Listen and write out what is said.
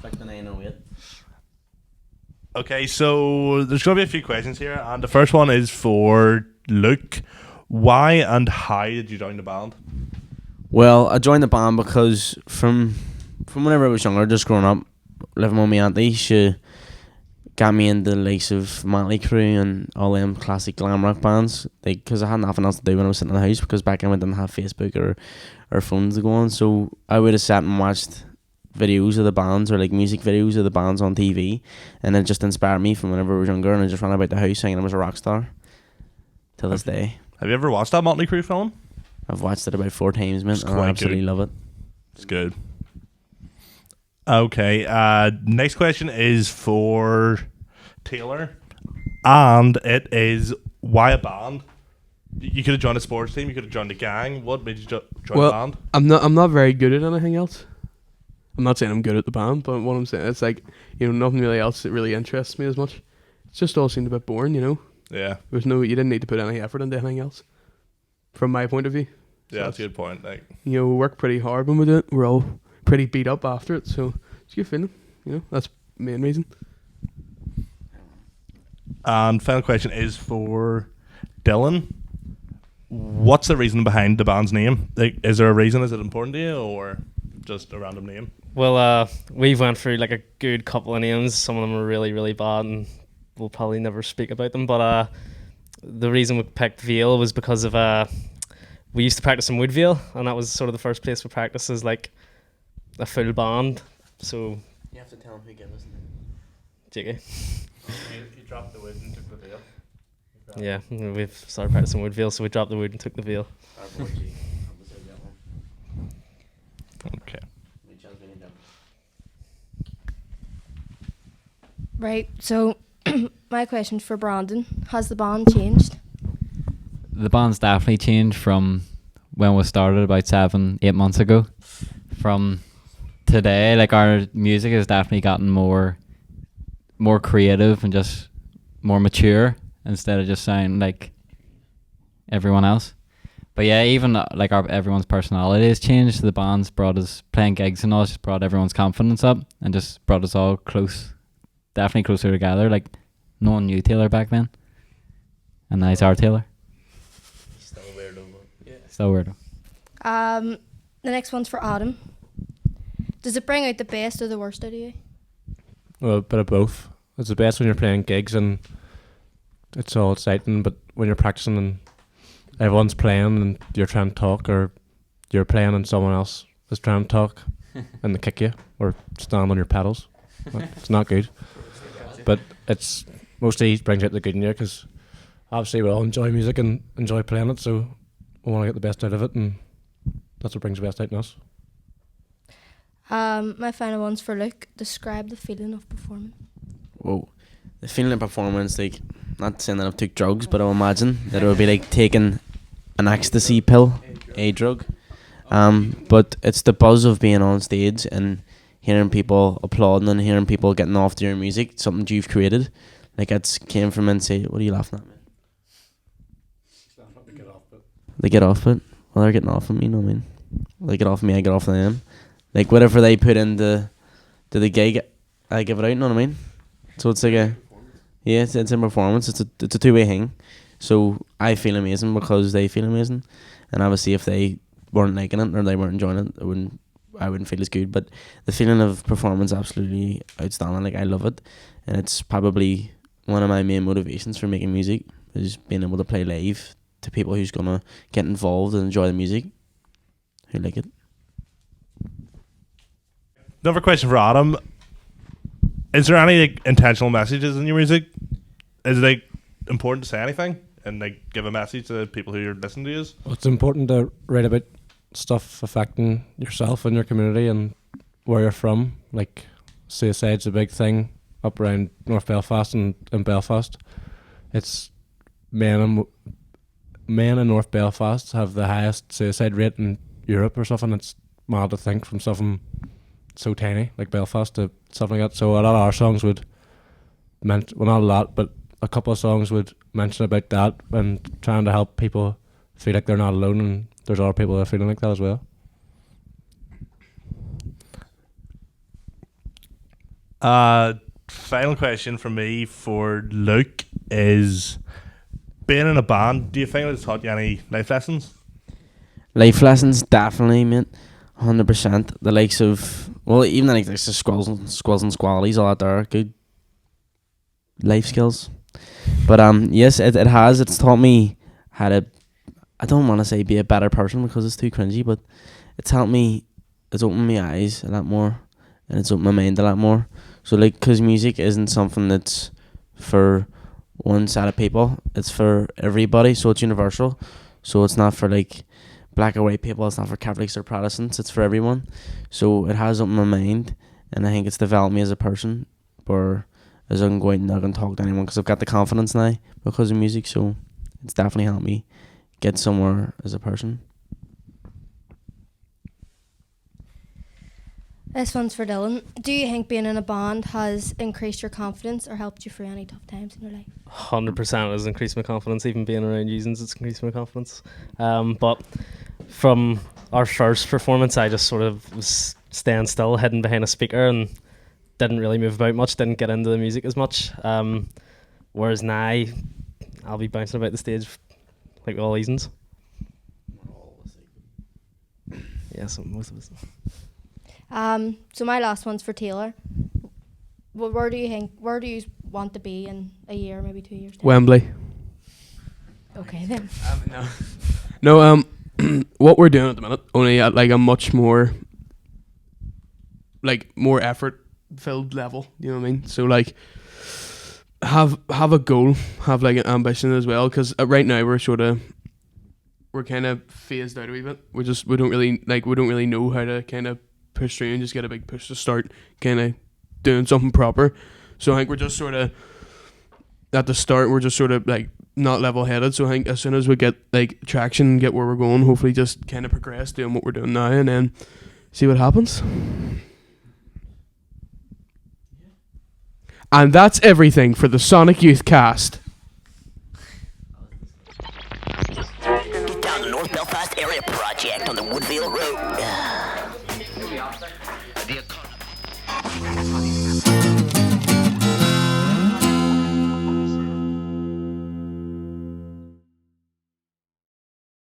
Like the 908. Okay, so there's going to be a few questions here, and the first one is for Luke. Why and how did you join the band? Well, I joined the band because from whenever I was younger, just growing up, living with my auntie, she got me into the likes of Motley Crue and all them classic glam rock bands. Like, because I had nothing else to do when I was sitting in the house, because back then we didn't have Facebook or phones to go on, so I would have sat and watched videos of the bands, or like music videos of the bands on TV, and it just inspired me from whenever I was younger, and I just ran about the house singing I was a rock star till this day. Have you ever watched that Motley Crue film? I've watched it about 4 times, man, It's and I quite absolutely good. love it. It's good. Okay, next question is for Taylor, and it is, why a band? You could have joined a sports team, you could have joined a gang. What made you join a band? I'm not very good at anything else. I'm not saying I'm good at the band, but what I'm saying, it's like, nothing really else that really interests me as much. It's just all seemed a bit boring, Yeah, You didn't need to put any effort into anything else, from my point of view. yeah, that's a good point. Like, We work pretty hard when we do it. We're all pretty beat up after it, so it's a good feeling. That's the main reason. and final question is for Dylan. What's the reason behind the band's name? Like, is there a reason? Is it important to you, or just a random name? Well, we've went through like a good couple of names. Some of them are really, really bad, and we'll probably never speak about them. But the reason we picked Vale was because of we used to practice in Woodvale, and that was sort of the first place we practiced as like a full band. So You have to tell him who gave us JK. You dropped the wood and took the veil. Yeah, we've started practicing Woodvale, so we dropped the wood and took the Vale. Okay. Right, so my question for Brandon, has the band changed? The band's definitely changed from when we started about 7-8 months ago. From today, like, our music has definitely gotten more creative and just more mature, instead of just sounding like everyone else. But yeah, even like everyone's personality has changed. The band's brought us playing gigs and all, just brought everyone's confidence up and just brought us all definitely closer together. Like, no one knew Taylor back then, and now it's our Taylor. Still a weirdo, yeah. Still weirdo. The next one's for Adam. Does it bring out the best or the worst out of you? Well, a bit of both. It's the best when you're playing gigs and it's all exciting, but when you're practicing and everyone's playing and you're trying to talk, or you're playing and someone else is trying to talk and they kick you or stand on your pedals, it's not good. But it's mostly brings out the good in you, because obviously we all enjoy music and enjoy playing it, so we want to get the best out of it, and that's what brings the best out in us. My final one's for Luke. Describe the feeling of performing. Whoa. The feeling of performance, like, not saying that I've took drugs, but I imagine that it would be like taking an ecstasy pill, a drug. But it's the buzz of being on stage and hearing people applauding and hearing people getting off to your music, something you've created. Like, it's came from inside. What are you laughing at, man? They get off it. Well, they're getting off of me, you know what I mean? They get off of me, I get off of them. Like, whatever they put into the gig, I give it out, you know what I mean? So it's like it's a performance. It's a two-way thing. So I feel amazing because they feel amazing, and obviously if they weren't liking it or they weren't enjoying it, I wouldn't feel as good. But the feeling of performance, absolutely outstanding. Like, I love it, and it's probably one of my main motivations for making music, is being able to play live to people who's gonna get involved and enjoy the music, who like it. Another question for Adam. Is there any like intentional messages in your music? Is it like important to say anything and like give a message to people who are listening to you? Well, it's important to write about stuff affecting yourself and your community and where you're from. Like, suicide's a big thing up around North Belfast and in Belfast. It's men in North Belfast have the highest suicide rate in Europe or something. It's mad to think, from something so tiny like Belfast to something like that. So a lot of our songs would well, not a lot, but a couple of songs would mention about that and trying to help people feel like they're not alone, and there's other people that are feeling like that as well. Final question from me for Luke is: being in a band, do you think it's taught you any life lessons? Life lessons, definitely, mate. 100%. The likes of, well, even the likes of squalls and squallies, all that there are good life skills. But yes, it has. It's taught me how to, I don't want to say be a better person because it's too cringy, but it's helped me, it's opened my eyes a lot more and it's opened my mind a lot more. So like, because music isn't something that's for one set of people, it's for everybody, so it's universal. So it's not for like black or white people, it's not for Catholics or Protestants, it's for everyone. So it has opened my mind, and I think it's developed me as a person, or as I can go out and I can talk to anyone because I've got the confidence now because of music. So it's definitely helped me get somewhere as a person. This one's for Dylan. Do you think being in a band has increased your confidence or helped you through any tough times in your life? 100% has increased my confidence. Even being around using it's increased my confidence. But from our first performance, I just sort of was staying still, hidden behind a speaker, and didn't really move about much. Didn't get into the music as much. Whereas now, I'll be bouncing about the stage like all seasons. Yeah, so most of us. So my last one's for Taylor. Where do you want to be in a year, maybe 2 years? Wembley. Okay then. No, what we're doing at the minute, only at like a much more, like more effort filled level. You know what I mean? So like, have a goal, have like an ambition as well. Because right now we're kind of phased out a wee bit. We don't really know how to kind of push through and just get a big push to start kind of doing something proper. So I think we're just sort of at the start, we're just sort of like not level headed. So I think as soon as we get like traction and get where we're going, hopefully just kind of progress doing what we're doing now and then see what happens. And that's everything for the Sonic Youthcast. Get down the North Belfast Area Project on the Woodville Road.